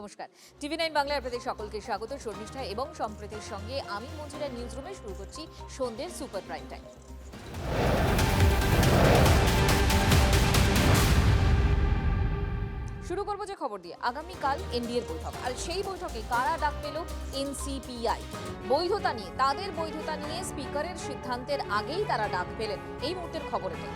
নমস্কার। টিভি9 বাংলায় আপনাদের সকলকে স্বাগত। শর্মিষ্ঠা এবং সম্প্রীতির সঙ্গে আমি মঞ্জিরা নিউজ রুমে শুরু করছি সন্ধ্যের সুপার প্রাইম টাইম। শুরু করবো যে খবর দিয়ে, আগামীকাল এনডিএর বৈঠক, আর সেই বৈঠকে কারা ডাক পেল? এনসিপিআই। তাদের বৈধতা নিয়ে স্পিকারের সিদ্ধান্তের আগেই তারা ডাক পেলেন। এই মুহূর্তের খবর এটাই।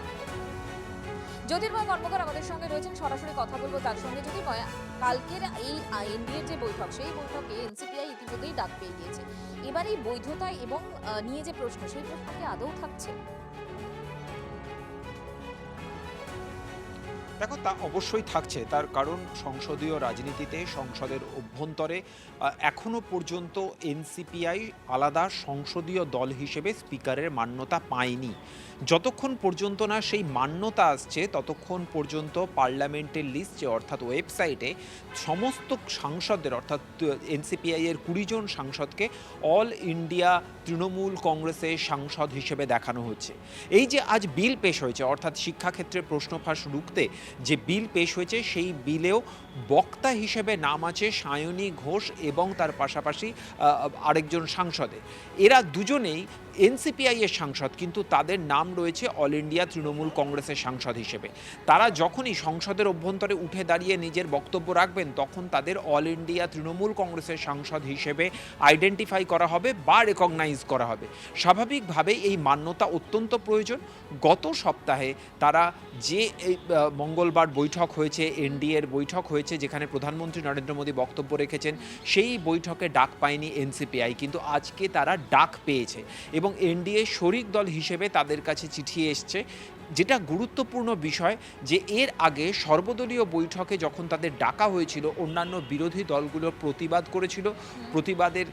জ্যোতির্ময় কর্মকার আমাদের সঙ্গে রয়েছেন, সরাসরি কথা বলবো তার সঙ্গে। জ্যোতির্ময়, কালকের এই এনডিএর যে বৈঠক, সেই বৈঠকে এনসিপিআই ইতিমধ্যেই ডাক পেয়ে গিয়েছে। এবার এই বৈধতা এবং নিয়ে যে প্রশ্ন, সেই প্রশ্ন কি আদৌ থাকছে? দেখো, তা অবশ্যই থাকছে। তার কারণ সংসদীয় রাজনীতিতে সংসদের অভ্যন্তরে এখনো পর্যন্ত এনসিপিআই আলাদা সংসদীয় দল হিসেবে স্পিকারের মান্যতা পায়নি। যতক্ষণ পর্যন্ত না সেই মান্যতা আসছে ততক্ষণ পর্যন্ত পার্লামেন্টের লিস্টে অর্থাৎ ওয়েবসাইটে সমস্ত সাংসদদের অর্থাৎ এনসিপিআই এর 20 জন সাংসদকে অল ইন্ডিয়া তৃণমূল কংগ্রেসের সাংসদ হিসেবে দেখানো হচ্ছে। এই যে আজ বিল পেশ হয়েছে, অর্থাৎ শিক্ষাক্ষেত্রে প্রশ্নফাঁস রুখতে যে বিল পেশ হয়েছে, সেই বিলেও বক্তা হিসেবে নাম আছে সায়নী ঘোষ এবং তার পাশাপাশি আরেকজন সাংসদের। এরা দুজনেই এনসিপিআই এর সাংসদ, কিন্তু তাদের নাম রয়েছে অল ইন্ডিয়া তৃণমূল কংগ্রেসের সাংসদ হিসেবে। তারা যখনই সংসদের অভ্যন্তরে উঠে দাঁড়িয়ে নিজের বক্তব্য রাখবেন, তখন তাদের অল ইন্ডিয়া তৃণমূল কংগ্রেসের সাংসদ হিসেবে আইডেন্টিফাই করা হবে বা রেকগনাইজ করা হবে। স্বাভাবিকভাবেই এই মান্যতা অত্যন্ত প্রয়োজন। গত সপ্তাহে তারা যে মঙ্গলবার বৈঠক হয়েছে, এনডিএর বৈঠক হয়েছে, যেখানে প্রধানমন্ত্রী নরেন্দ্র মোদী বক্তব্য রেখেছেন, সেই বৈঠকে ডাক পায়নি এনসিপিআই, কিন্তু আজকে তারা ডাক পেয়েছে এবং এনডিএ শরিক দল হিসেবে তাদের কাছে চিঠি এসছে। যেটা গুরুত্বপূর্ণ বিষয় যে এর আগে সর্বদলীয় বৈঠকে যখন তাদের ডাকা হয়েছিল, অন্যান্য বিরোধী দলগুলো প্রতিবাদ করেছিল, প্রতিবাদের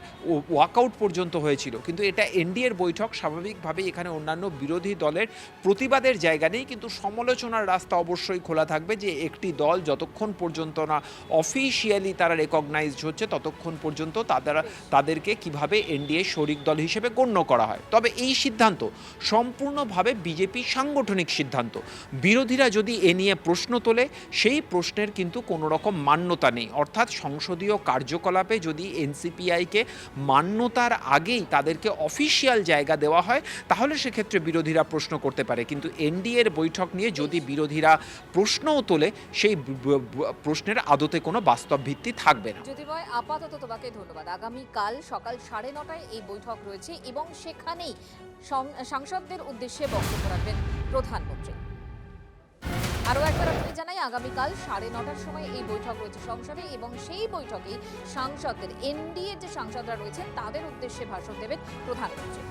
ওয়াকআউট পর্যন্ত হয়েছিল। কিন্তু এটা এনডিএর বৈঠক, স্বাভাবিকভাবেই এখানে অন্যান্য বিরোধী দলের প্রতিবাদের জায়গা নেই, কিন্তু সমালোচনার রাস্তা অবশ্যই খোলা থাকবে যে একটি দল যতক্ষণ পর্যন্ত না অফিসিয়ালি তারা রেকগনাইজড হচ্ছে, ততক্ষণ পর্যন্ত তাদেরকে কিভাবে এনডিএ শরিক দল হিসেবে গণ্য করা হয়। তবে এই সিদ্ধান্ত সম্পূর্ণভাবে বিজেপি সাংগঠনিক সিদ্ধান্ত। বিরোধীরা যদি এ নিয়ে প্রশ্ন তোলে, সেই প্রশ্নের কিন্তু কোনো রকম মান্যতা নেই। অর্থাৎ সংসদীয় কার্যকলাপে যদি এনসিপিআইকে মান্যতার আগেই তাদেরকে অফিসিয়াল জায়গা দেওয়া হয়, তাহলে সেক্ষেত্রে বিরোধীরা প্রশ্ন করতে পারে। কিন্তু এনডিএর বৈঠক নিয়ে যদি বিরোধীরা প্রশ্নও তোলে, সেই প্রশ্নের আদতে কোনো বাস্তব ভিত্তি থাকবে না। জ্যোতির্ময়, আপাতত তোমাকে ধন্যবাদ। আগামীকাল সকাল 9:30 এই বৈঠক রয়েছে এবং সেখানেই সাংসদদের উদ্দেশ্যে বক্তব্য রাখবেন প্রধানমন্ত্রী। আরও একবার আপনাদের জানাই, আগামীকাল 9:30টার সময় এই বৈঠক রয়েছে সংসদে এবং সেই বৈঠকেই সাংসদদের, এনডিএর যে সাংসদরা রয়েছেন, তাদের উদ্দেশ্যে ভাষণ দেবেন প্রধানমন্ত্রী।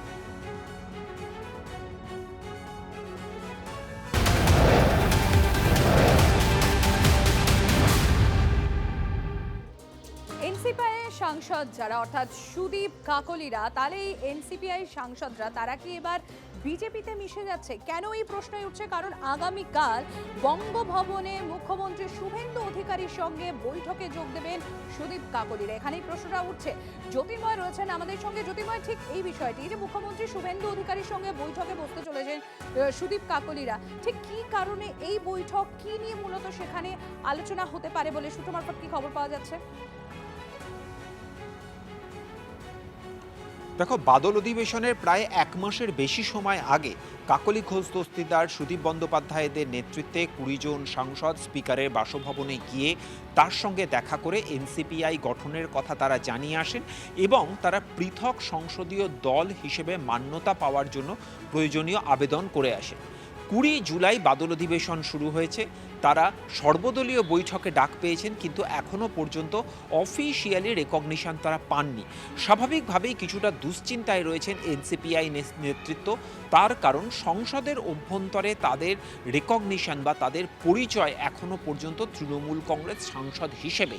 এনসিপিআই সাংসদ যারা, অর্থাৎ সুদীপ কাকলিরা, তাহলে এই এনসিপিআই সাংসদরা তারা কি এবার বিজেপিতে মিশে যাচ্ছে? কেন এই প্রশ্নই উঠছে? কারণ আগামীকাল বঙ্গভবনে মুখ্যমন্ত্রী শুভেন্দু অধিকারীর সঙ্গে বৈঠকে যোগ দেবেন সুদীপ কাকলিরা। এখানেই প্রশ্নটা উঠছে। জ্যোতির্ময় রয়েছেন আমাদের সঙ্গে। জ্যোতির্ময়, ঠিক এই বিষয়টি যে মুখ্যমন্ত্রী শুভেন্দু অধিকারীর সঙ্গে বৈঠকে বসতে চলেছেন সুদীপ কাকলিরা, ঠিক কি কারণে এই বৈঠক, কি নিয়ে মূলত সেখানে আলোচনা হতে পারে বলে সূত্র মারফত কি খবর পাওয়া যাচ্ছে? দেখো, বাদল অধিবেশনের প্রায় 1 মাসের বেশি সময় আগে কাকলি ঘোষ দস্তিদার, সুদীপ বন্দ্যোপাধ্যায়দের নেতৃত্বে 20 জন সাংসদ স্পিকারের বাসভবনে গিয়ে তার সঙ্গে দেখা করে এনসিপিআই গঠনের কথা তারা জানিয়ে আসেন এবং তারা পৃথক সংসদীয় দল হিসেবে মান্যতা পাওয়ার জন্য প্রয়োজনীয় আবেদন করে আসেন। 20 জুলাই বাদল অধিবেশন শুরু হয়েছে। তারা সর্বদলীয় বৈঠকে ডাক পেয়েছেন, কিন্তু এখনও পর্যন্ত অফিসিয়ালি রেকগনিশন তারা পাননি। স্বাভাবিকভাবেই কিছুটা দুশ্চিন্তায় রয়েছেন এনসিপিআই নেতৃত্ব। তার কারণ সংসদের অভ্যন্তরে তাদের রেকগনিশন বা তাদের পরিচয় এখনও পর্যন্ত তৃণমূল কংগ্রেস সাংসদ হিসেবে।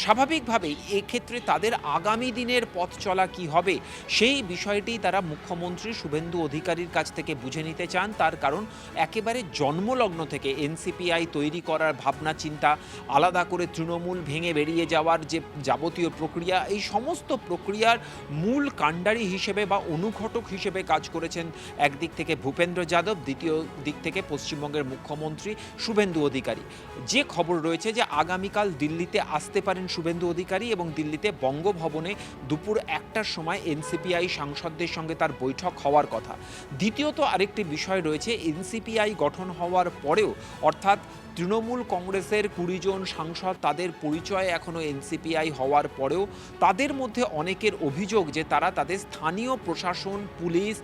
স্বাভাবিকভাবেই এক্ষেত্রে তাদের আগামী দিনের পথ চলা কি হবে, সেই বিষয়টি তারা মুখ্যমন্ত্রী শুভেন্দু অধিকারীর কাছ থেকে বুঝে নিতে চান। তার কারণ একেবারে জন্মলগ্ন থেকে এনসিপিআই তৈরি করার ভাবনা চিন্তা, আলাদা করে তৃণমূল ভেঙে বেরিয়ে যাওয়ার যে যাবতীয় প্রক্রিয়া, এই সমস্ত প্রক্রিয়ার মূল কাণ্ডারি হিসেবে বা অনুঘটক হিসেবে কাজ করেছেন একদিক থেকে ভূপেন্দ্র যাদব, দ্বিতীয় দিক থেকে পশ্চিমবঙ্গের মুখ্যমন্ত্রী শুভেন্দু অধিকারী। যে খবর রয়েছে যে আগামীকাল দিল্লিতে আসতে পারেন শুভেন্দু অধিকারী এবং দিল্লিতে বঙ্গভবনে দুপুর 1টার সময় এনসিপিআই সাংসদদের সঙ্গে তার বৈঠক হওয়ার কথা। দ্বিতীয়ত আরেকটি বিষয় রয়েছে, এনসিপিআই গঠন হওয়ার পরেও অর্থাৎ তৃণমূল কংগ্রেসের 20 জন সাংসদ, তাদের পরিচয় এখনও এনসিপিআই হওয়ার পরেও তাদের মধ্যে অনেকের অভিযোগ যে তারা তাদের স্থানীয় প্রশাসন, পুলিশ,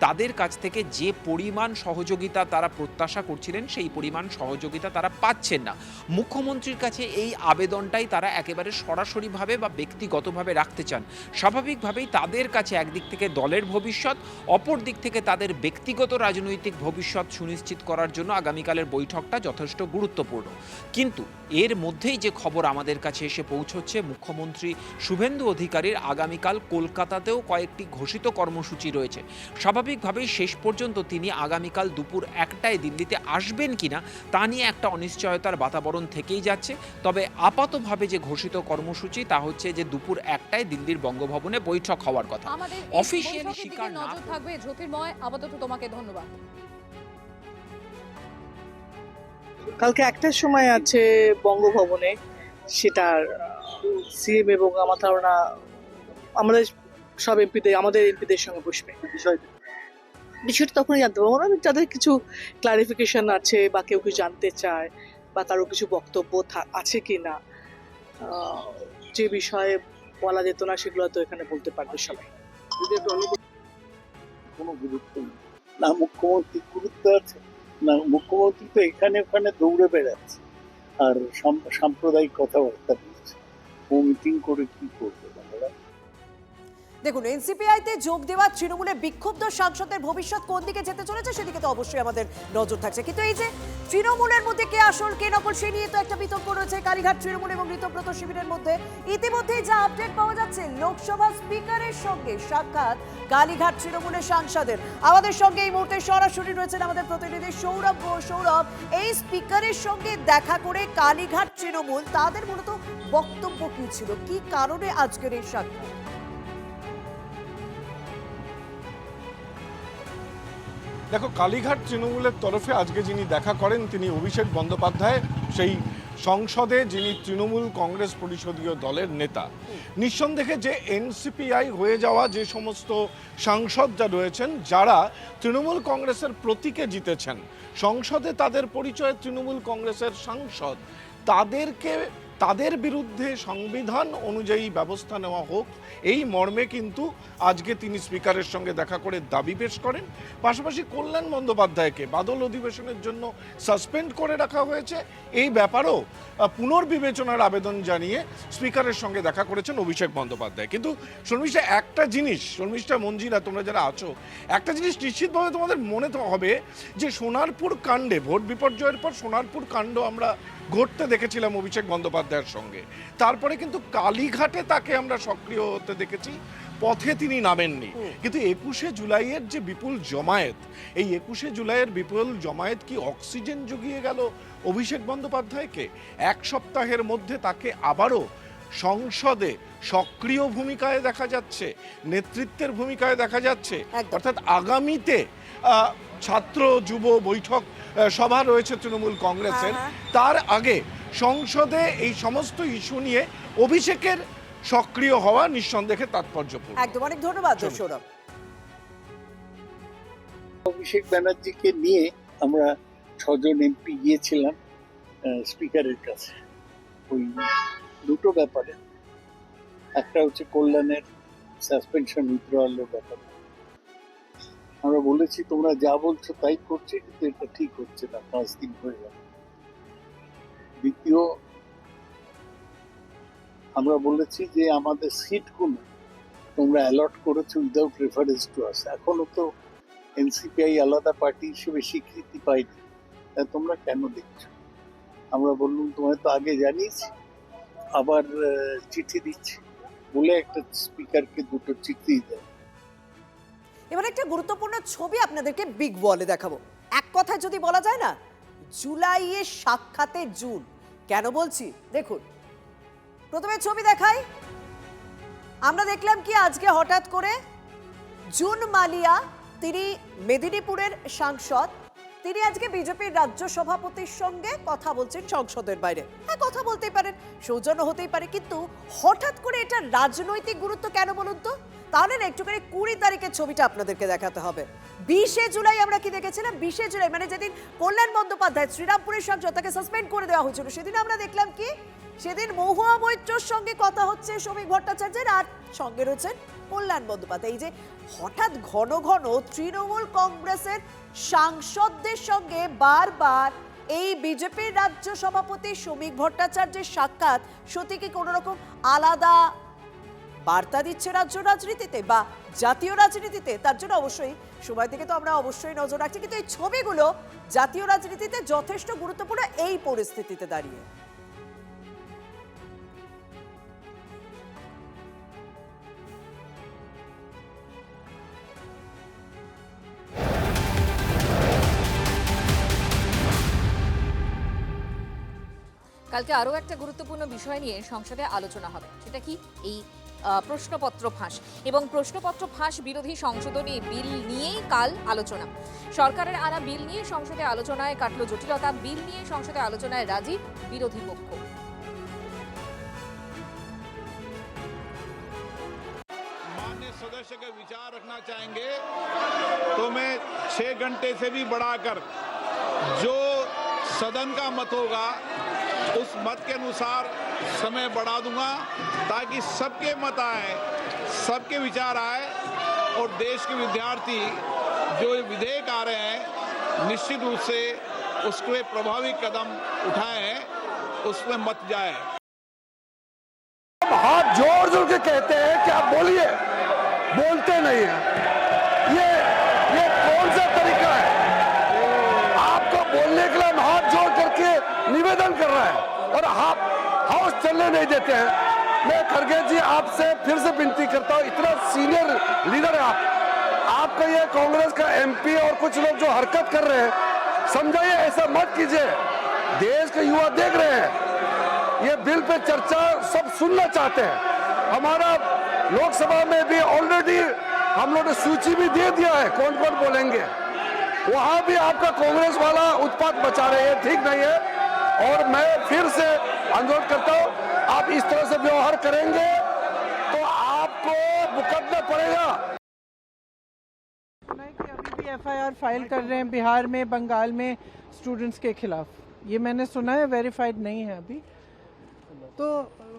তাদের কাছ থেকে যে পরিমাণ সহযোগিতা তারা প্রত্যাশা করছিলেন সেই পরিমাণ সহযোগিতা তারা পাচ্ছেন না। মুখ্যমন্ত্রীর কাছে এই আবেদনটাই তারা একেবারে সরাসরিভাবে বা ব্যক্তিগতভাবে রাখতে চান। স্বাভাবিকভাবেই তাদের কাছে একদিক থেকে দলের ভবিষ্যৎ, অপর দিক থেকে তাদের ব্যক্তিগত রাজনৈতিক ভবিষ্যৎ সুনিশ্চিত করার জন্য আগামীকালের বৈঠকটা যথেষ্ট গুরুত্বপূর্ণ। কিন্তু এর মধ্যেই যে খবর আমাদের কাছে এসে পৌঁছচ্ছে, মুখ্যমন্ত্রী শুভেন্দু অধিকারীর আগামীকাল কলকাতাতেও কয়েকটি ঘোষিত কর্মসূচি রয়েছে। স্বাভাবিকভাবেই শেষ পর্যন্ত তিনি আগামীকাল দুপুর 1টায় দিল্লিতে আসবেন কিনা তা নিয়ে একটা অনিশ্চয়তার বাতাবরণ থেকেই যাচ্ছে। তবে আপাতভাবে যে ঘোষিত কর্মসূচি তা হচ্ছে যে দুপুর 1টায় দিল্লির বঙ্গভবনে বৈঠক হওয়ার কথা। আমাদের অফিসিয়ালি বৈঠকের দিকে স্বীকার না নজর থাকবে। জ্যোতির্ময়, আপাতত তোমাকে ধন্যবাদ। কালকে 1টার সময় আছে বঙ্গভবনে, সেটার সিএম এবং আমার ধারণা আমাদের সব আমাদের এমপিদের সঙ্গে বসবে। বিষয়টা তখনই জানতে পারবো। আমি যাদের কিছু ক্লারিফিকেশন আছে বা কেউ কিছু জানতে চায় বা কারো কিছু বক্তব্য আছে কি না, যে বিষয়ে বলা যেত না সেগুলো তো এখানে বলতে পারবে সবাই। কোনো গুরুত্ব নেই, না মুখ্যমন্ত্রীর গুরুত্ব আছে, না মুখ্যমন্ত্রী তো এখানে ওখানে দৌড়ে বেড়াচ্ছে আর সাম্প্রদায়িক কথাবার্তা বলছে। ও মিটিং করে কি করবে? দেখুন, এনসিপিআইতে যোগ দেওয়া তৃণমূলের বিক্ষুব্ধ সাংসদের ভবিষ্যৎ কোন দিকে যেতে চলেছে সেদিকে তো অবশ্যই আমাদের নজর থাকছে। কিন্তু এই যে তৃণমূলের মধ্যে কে আসল কে নকল সে নিয়ে তো একটা বিতর্ক রয়েছে কালীঘাট তৃণমূল এবং ঋতব্রত শিবিরের মধ্যে। ইতিমধ্যেই যা আপডেট পাওয়া যাচ্ছে, লোকসভা স্পিকারের সঙ্গে সাক্ষাৎ কালীঘাট তৃণমূলের সাংসদের। আমাদের সঙ্গে এই মুহূর্তে সরাসরি রয়েছেন আমাদের প্রতিনিধি সৌরভ ঘোষ। সৌরভ, এই স্পিকারের সঙ্গে দেখা করে কালীঘাট তৃণমূল তাদের মূলত বক্তব্য কি ছিল, কি কারণে আজকের এই সাক্ষাৎ? দেখো, কালীঘাট তৃণমূলের তরফে আজকে যিনি দেখা করেন তিনি অভিষেক বন্দ্যোপাধ্যায়, সেই সংসদে যিনি তৃণমূল কংগ্রেস পরিষদীয় দলের নেতা। নিঃসন্দেহে যে এনসিপিআই হয়ে যাওয়া যে সমস্ত সাংসদরা রয়েছেন, যারা তৃণমূল কংগ্রেসের প্রতীকে জিতেছেন, সংসদে তাদের পরিচয় তৃণমূল কংগ্রেসের সাংসদ, তাদের বিরুদ্ধে সংবিধান অনুযায়ী ব্যবস্থা নেওয়া হোক, এই মর্মে কিন্তু আজকে তিনি স্পিকারের সঙ্গে দেখা করে দাবি পেশ করেন। পাশাপাশি কল্যাণ বন্দ্যোপাধ্যায়কে বাদল অধিবেশনের জন্য সাসপেন্ড করে রাখা হয়েছে, এই ব্যাপারেও পুনর্বিবেচনার আবেদন জানিয়ে স্পিকারের সঙ্গে দেখা করেছেন অভিষেক বন্দ্যোপাধ্যায়। কিন্তু শর্মিষ্ঠা, একটা জিনিস, শর্মিষ্ঠা, মঞ্জিরা, তোমরা যারা আছো, একটা জিনিস নিশ্চিতভাবে তোমাদের মনে তো হবে যে সোনারপুর কাণ্ডে, ভোট বিপর্যয়ের পর সোনারপুর কাণ্ড আমরা ঘটতে দেখেছিলাম অভিষেক বন্দ্যোপাধ্যায়ের সঙ্গে। তারপরে কিন্তু কালীঘাটে তাকে আমরা সক্রিয় হতে দেখেছি, পথে তিনি নামেননি। কিন্তু 21শে জুলাইয়ের যে বিপুল জমায়েত, এই 21শে জুলাইয়ের বিপুল জমায়েত কি অক্সিজেন জুগিয়ে গেল অভিষেক বন্দ্যোপাধ্যায়কে? এক সপ্তাহের মধ্যে তাকে আবারও সংসদে সক্রিয় ভূমিকায় দেখা যাচ্ছে, নেতৃত্বের ভূমিকায় দেখা যাচ্ছে। অর্থাৎ আগামীতে ছাত্র যুব বৈঠক সভা রয়েছে তৃণমূল কংগ্রেসের, তার আগে সংসদে এই সমস্ত ইস্যু নিয়ে অভিষেকের সক্রিয় হওয়া নিঃসন্দেহে তাৎপর্যপূর্ণ। একদম, অনেক ধন্যবাদ সৌরভ। অভিষেক ব্যানার্জিকে নিয়ে আমরা 6 জন এমপি গিয়েছিলাম স্পিকারের কাছে ওই দুটো ব্যাপারে। একটা হচ্ছে কল্যাণের সাসপেনশন উইথড্রয়ালের ব্যাপারে। আমরা বলেছি তোমরা যা বলছো তাই করছে, কিন্তু এটা ঠিক হচ্ছে না, 5 দিন হয়ে গেল। দ্বিতীয়, আমরা বলেছি যে আমাদের সিটগুলো তোমরা অ্যালট করেছো উইদাউট রেফারেন্স টু আস। এখনো তো এনসিপিআই আলাদা পার্টি হিসেবে স্বীকৃতি পাইনি, তা তোমরা কেন দেখছো? আমরা বললাম তোমায় তো আগে জানিয়েছি, আবার চিঠি দিচ্ছি বলে একটা স্পিকারকে 2টো চিঠি দেয়। এবার একটা গুরুত্বপূর্ণ ছবি আপনাদেরকে বিগ ওয়ালে দেখাবো। এক কথায় যদি বলা যায় না, জুলাইয়ের সাক্ষাতে জুন। কেন বলছি দেখুন, প্রথমে ছবি দেখাই। আমরা দেখলাম কি আজকে হঠাৎ করে জুন মালিয়া, তিনি মেদিনীপুরের সাংসদ, তিনি আজকে বিজেপির রাজ্য সভাপতির সঙ্গে কথা বলছেন সংসদের বাইরে। হ্যাঁ, কথা বলতেই পারেন, সৌজন্য হতেই পারে, কিন্তু হঠাৎ করে এটা রাজনৈতিক গুরুত্ব কেন বলুন তো? তাহলে না একটুখানি 20 তারিখের ছবিটা আপনাদেরকে দেখাতে হবে। 20শে জুলাই আমরা কি দেখেছিলাম? 20শে জুলাই মানে যেদিন কল্যাণ বন্দ্যোপাধ্যায় শ্রীরামপুরের সাংসদ, তাকে সাসপেন্ড করে দেওয়া হয়েছিল, সেদিন আমরা দেখলাম কি সেদিন মহুয়া মৈত্রর সঙ্গে কথা হচ্ছে শ্রমিক ভট্টাচার্যের, আর সঙ্গে রয়েছেন কল্যাণ বন্দ্যোপাধ্যায়। এই যে হঠাৎ ঘন ঘন তৃণমূল কংগ্রেসের সাংসদদের সঙ্গে বারবার এই বিজেপির রাজ্য সভাপতি শ্রমিক ভট্টাচার্যের সাক্ষাৎ সত্যি কি কোনো রকম আলাদা বার্তা দিচ্ছে রাজ্য রাজনীতিতে বা জাতীয় রাজনীতিতে? তার জন্য অবশ্যই সময় দিকে তো আমরা অবশ্যই নজর রাখছি, কিন্তু এই ছবিগুলো জাতীয় রাজনীতিতে যথেষ্ট গুরুত্বপূর্ণ এই পরিস্থিতিতে দাঁড়িয়ে। কালকে আরও একটা গুরুত্বপূর্ণ বিষয় নিয়ে সংসদে আলোচনা হবে, সেটা কি? এই প্রশ্নপত্র ফাঁস এবং প্রশ্নপত্র ফাঁস বিরোধী সংশোধনী বিল নিয়েই কাল আলোচনা। সরকারের আনা বিল নিয়ে সংসদে আলোচনায় কাটল জটিলতা। বিল নিয়ে সংসদে আলোচনায় রাজি বিরোধী পক্ষ। माननीय सदस्य का विचार रखना चाहेंगे तो मैं 6 घंटे से भी बढ़ाकर जो सदन का मत होगा उस मत के अनुसार समय बढ़ा दूंगा, ताकि सबके मत आए, सबके विचार आए और देश के विद्यार्थी जो विधेयक आ रहे हैं निश्चित रूप से उसके प्रभावी कदम उठाएं, उसमें मत जाए। हाथ जोड़ जोड़ के कहते हैं कि आप बोलिए, बोलते नहीं है। ये कौन सा तरीका है? आपको बोलने के लिए हम हाथ जोड़ करके निवेदन कर रहे हैं और आप हाउस चलने नहीं देते हैं। मैं खड़गे जी आपसे फिर से विनती करता हूं, इतना सीनियर लीडर है आपका ये कांग्रेस का एमपी और कुछ लोग जो हरकत कर रहे हैं, समझाइए, ऐसा मत कीजिए। देश के युवा देख रहे हैं, ये बिल पे चर्चा सब सुनना चाहते हैं। हमारा लोकसभा में भी ऑलरेडी हम लोग ने सूची भी दे दिया है कौन कौन बोलेंगे, वहां भी आपका कांग्रेस वाला उत्पात मचा रहे हैं, ठीक नहीं है। और मैं फिर से अनुरोध करता हूं, आप इस तरह से व्यवहार करेंगे तो आपको मुकदमा पड़ेगा। कि अभी भी एफआईआर फाइल कर रहे हैं बिहार में, बंगाल में स्टूडेंट्स के खिलाफ, ये मैंने सुना है, वेरीफाइड नहीं है अभी। तो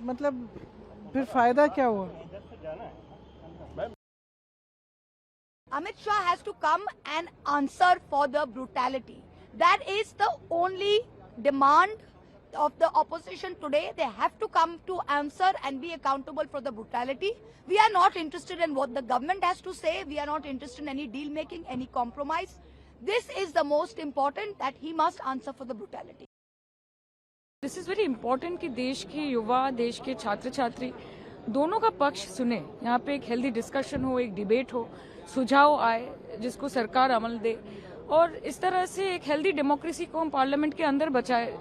मतलब फिर फायदा क्या हुआ? Amit Shah has to come and answer for the brutality. That is the only demand of the opposition today. They have to come to answer and be accountable for the brutality. We are not interested in what the government has to say. We are not interested in any deal making, any compromise. This is the most important, that he must answer for the brutality. This is very important कि देश के युवा, देश के छात्र छात्री दोनों का पक्ष सुने। यहाँ पे एक हेल्दी डिस्कशन हो, एक डिबेट हो, सुझाव आए जिसको सरकार अमल दे, और इस तरह से एक हेल्दी डेमोक्रेसी को हम पार्लियामेंट के अंदर बचाए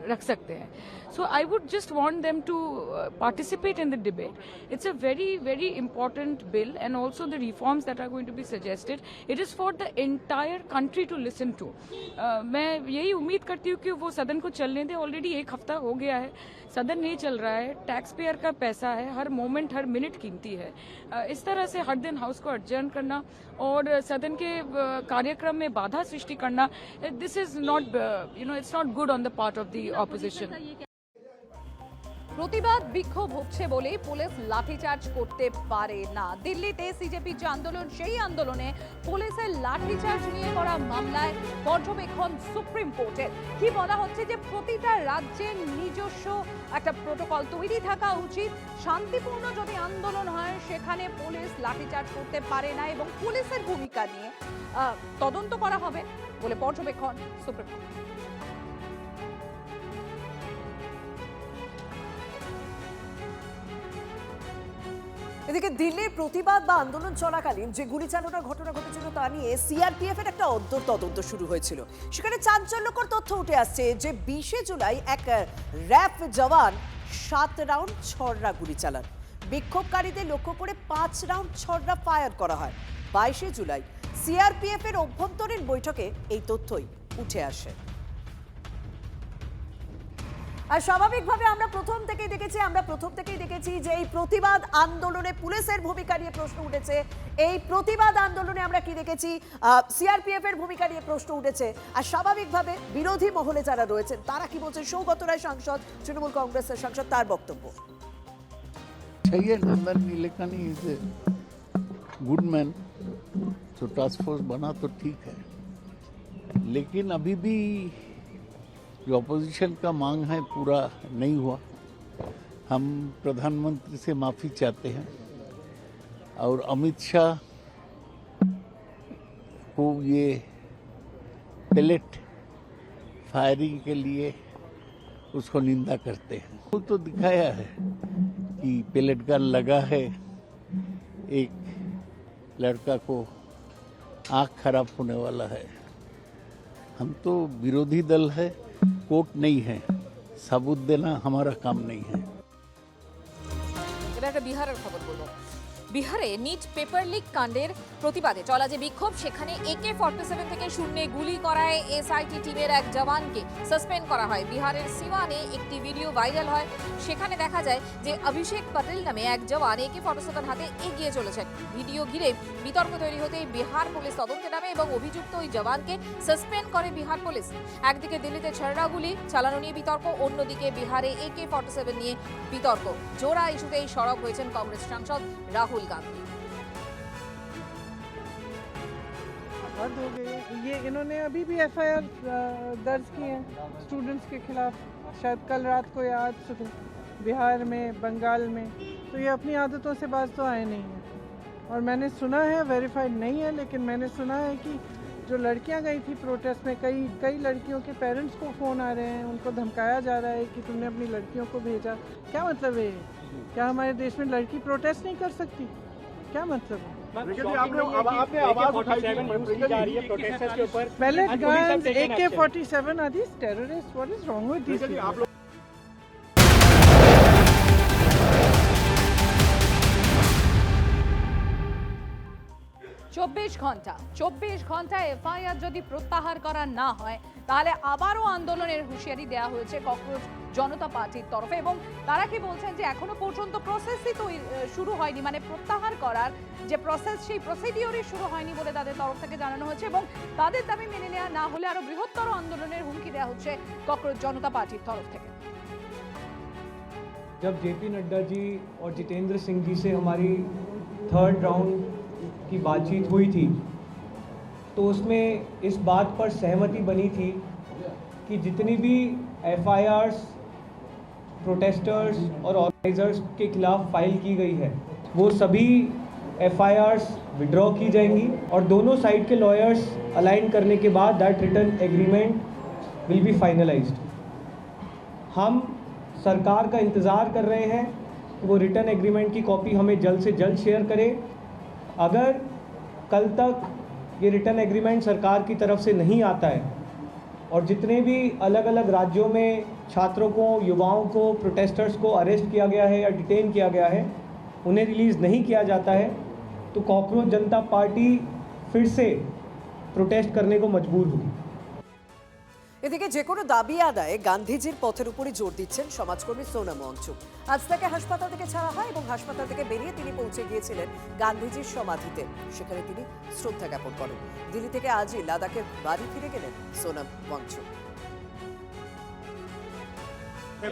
रख सकते हैं. So I would just want them to participate in the debate. It's a very, very important bill, and also the reforms that are going to be suggested. It is for the entire country to listen to. मैं यही उम्मीद करती हूँ कि वो सदन को चलने दें. ऑलरेडी एक हफ्ता हो गया है, सदन नहीं चल रहा है. टैक्स पेयर का पैसा है, हर मोमेंट हर मिनट कीमती है. इस तरह से हर दिन हाउस को adjourn करना और सदन के कार्यक्रम में बाधा सृष्टि करना, this is not, it's not good on the part of the opposition. প্রতিবাদ বিক্ষোভ হচ্ছে বলেই পুলিশ লাঠিচার্জ করতে পারে না। দিল্লিতে সিজেপির যে আন্দোলন, সেই আন্দোলনে পুলিশের লাঠিচার্জ নিয়ে করা মামলায় পর্যবেক্ষণ সুপ্রিম কোর্টের। কি বলা হচ্ছে যে প্রতিটা রাজ্যের নিজস্ব একটা প্রোটোকল তৈরি থাকা উচিত। শান্তিপূর্ণ যদি আন্দোলন হয় সেখানে পুলিশ লাঠিচার্জ করতে পারে না, এবং পুলিশের ভূমিকা নিয়ে তদন্ত করা হবে বলে পর্যবেক্ষণ সুপ্রিম কোর্ট। এদিকে দিল্লির প্রতিবাদ বা আন্দোলন চলাকালীন যে গুলি চালানোর ঘটনা ঘটেছিল তা নিয়ে সিআরপিএফ এর একটা তদন্ত শুরু হয়েছিল। সেখানে চাঞ্চল্যকর তথ্য উঠে আসছে যে 20শে জুলাই এক র্যাব জওয়ান 7 রাউন্ড ছড়রা গুলি চালান। বিক্ষোভকারীদের লক্ষ্য করে 5 রাউন্ড ছড়রা ফায়ার করা হয়। 22শে জুলাই সিআরপিএফ এর অভ্যন্তরীণ বৈঠকে এই তথ্যই উঠে আসে। আর স্বাভাবিকভাবে আমরা প্রথম থেকেই দেখেছি যে এই প্রতিবাদ আন্দোলনে পুলিশের ভূমিকা নিয়ে প্রশ্ন উঠেছে। এই প্রতিবাদ আন্দোলনে আমরা কি দেখেছি, সিআরপিএফ এর ভূমিকা নিয়ে প্রশ্ন উঠেছে। আর স্বাভাবিকভাবে বিরোধী মহলে যারা রয়েছেন তারা কি বলছেন, সৌগত রায় সাংসদ, তৃণমূল কংগ্রেসের সাংসদ, তার বক্তব্য। Nandan Nilekani is a good man, तो टास्क फोर्स बना तो ठीक है, लेकिन अभी भी जो अपोजिशन का मांग है पूरा नहीं हुआ। हम प्रधानमंत्री से माफ़ी चाहते हैं और अमित शाह को ये पेलेट फायरिंग के लिए उसको निंदा करते हैं। वो तो दिखाया है कि पेलेट गन लगा है, एक लड़का को आँख खराब होने वाला है। हम तो विरोधी दल है, कोर्ट नहीं है, सबूत देना हमारा काम नहीं है। এবার একটা বিহারের খবর বলবো। বিহারে নিট পেপার লিক কাণ্ডের প্রতিবাদে চলা যে বিক্ষোভ, সেখানে AK-47 থেকে শূন্যে গুলি করায় এসআইটি টিমের এক জওয়ানকে সাসপেন্ড করা হয়। বিহারের সিওয়ানে একটি ভিডিও ভাইরাল হয়। সেখানে দেখা যায় যে অভিষেক পটেল নামে এক জওয়ান AK-47 হাতে এগিয়ে চলেছেন। ভিডিও ঘিরে বিতর্ক তৈরি হতেই বিহার পুলিশ তদন্তে নামে এবং অভিযুক্ত ওই জওয়ানকে সাসপেন্ড করে বিহার পুলিশ। একদিকে দিল্লিতে ছড়রা গুলি চালানো নিয়ে বিতর্ক, অন্যদিকে বিহারে AK-47 নিয়ে বিতর্ক। জোড়া ইস্যুতেই সরব হয়েছেন কংগ্রেস সাংসদ রাহুল गांधी। हद हो गई। ये इन्होंने अभी भी FIR दर्ज किए हैं स्टूडेंट्स के खिलाफ, शायद कल रात को या आज सुबह, बिहार में, बंगाल में। तो ये अपनी आदतों से बाज तो आए नहीं हैं। और मैंने सुना है, वेरीफाइड नहीं है, लेकिन मैंने सुना है कि जो लड़कियां गई थी प्रोटेस्ट में, कई लड़कियों के पेरेंट्स को फ़ोन आ रहे हैं, उनको धमकाया जा रहा है कि तुमने अपनी लड़कियों को भेजा। क्या मतलब है? क्या हमारे देश में लड़की प्रोटेस्ट नहीं कर सकती? क्या मतलब है? Pellet guns, AK-47 are these terrorists? What is wrong with these people? 24 ঘন্টা এফআইআর যদি প্রত্যাহার করা না হয় তাহলে আবারও আন্দোলনের হুঁশিয়ারি দেওয়া হয়েছে ককরোচ জনতা পার্টির তরফে। এবং তারা কি বলছেন যে এখনো পর্যন্ত প্রসেসই তো শুরু হয়নি, মানে প্রত্যাহার করার যে প্রসেস সেই প্রসিডিওরই শুরু হয়নি বলে তাদের তরফ থেকে জানানো হয়েছে। এবং তাদের দাবি মেনে নেওয়া না হলে আরো বৃহত্তর আন্দোলনের হুমকি দেওয়া হচ্ছে ককরোচ জনতা পার্টির তরফ থেকে। जब JP नड्डा जी और जितेंद्र सिंह जी से हमारी 3rd राउंड की बातचीत हुई थी तो उसमें इस बात पर सहमति बनी थी कि जितनी भी FIRs प्रोटेस्टर्स और ऑर्गेनाइजर्स के खिलाफ फाइल की गई है वो सभी FIRs विड्रॉ की जाएंगी और दोनों साइड के लॉयर्स अलाइन करने के बाद that written agreement will be finalised. हम सरकार का इंतज़ार कर रहे हैं कि वो रिटर्न एग्रीमेंट की कॉपी हमें जल्द से जल्द शेयर करे। अगर कल तक ये रिटर्न एग्रीमेंट सरकार की तरफ से नहीं आता है और जितने भी अलग अलग राज्यों में छात्रों को, युवाओं को, प्रोटेस्टर्स को अरेस्ट किया गया है या डिटेन किया गया है उन्हें रिलीज़ नहीं किया जाता है तो कॉकरोच जनता पार्टी फिर से प्रोटेस्ट करने को मजबूर होगी। এদিকে যে কোনো দাবি আদায়ে গান্ধীজির পথের উপরই জোর দিচ্ছেন সমাজকর্মী সোনাম ওয়াংচুক। আজ তাকে হাসপাতাল থেকে ছাড়া হয় এবং হাসপাতাল থেকে বেরিয়ে তিনি পৌঁছে গিয়েছিলেন গান্ধীজির সমাধিতে। সেখানে তিনি শ্রদ্ধা জ্ঞাপন করেন। দিল্লি থেকে আজই লাদাখের বাড়ি ফিরে গেলেন সোনাম ওয়াংচুক।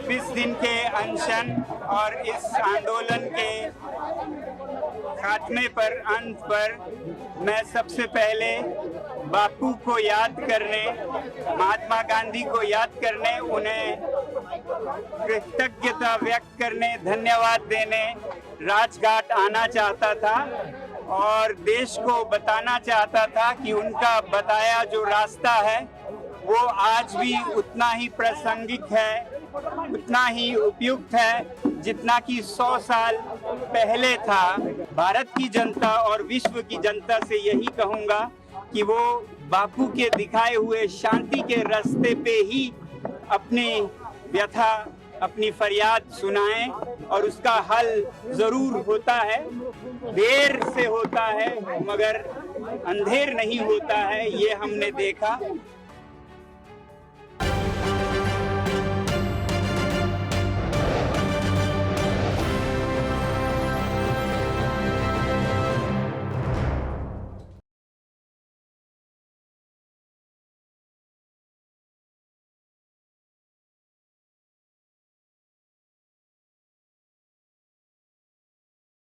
20 दिन के अनशन और इस आंदोलन के खात्मे पर, अंत पर मैं सबसे पहले बापू को याद करने, महात्मा गांधी को याद करने, उन्हें कृतज्ञता व्यक्त करने, धन्यवाद देने राजघाट आना चाहता था और देश को बताना चाहता था कि उनका बताया जो रास्ता है वो आज भी उतना ही प्रासंगिक है उतना ही उपयुक्त है जितना कि 100 साल पहले था। भारत की जनता और विश्व की जनता से यही कहूंगा कि वो बापू के दिखाए हुए शांति के रास्ते पे ही अपनी व्यथा, अपनी फरियाद सुनाएं और उसका हल जरूर होता है। देर से होता है मगर अंधेर नहीं होता है, ये हमने देखा।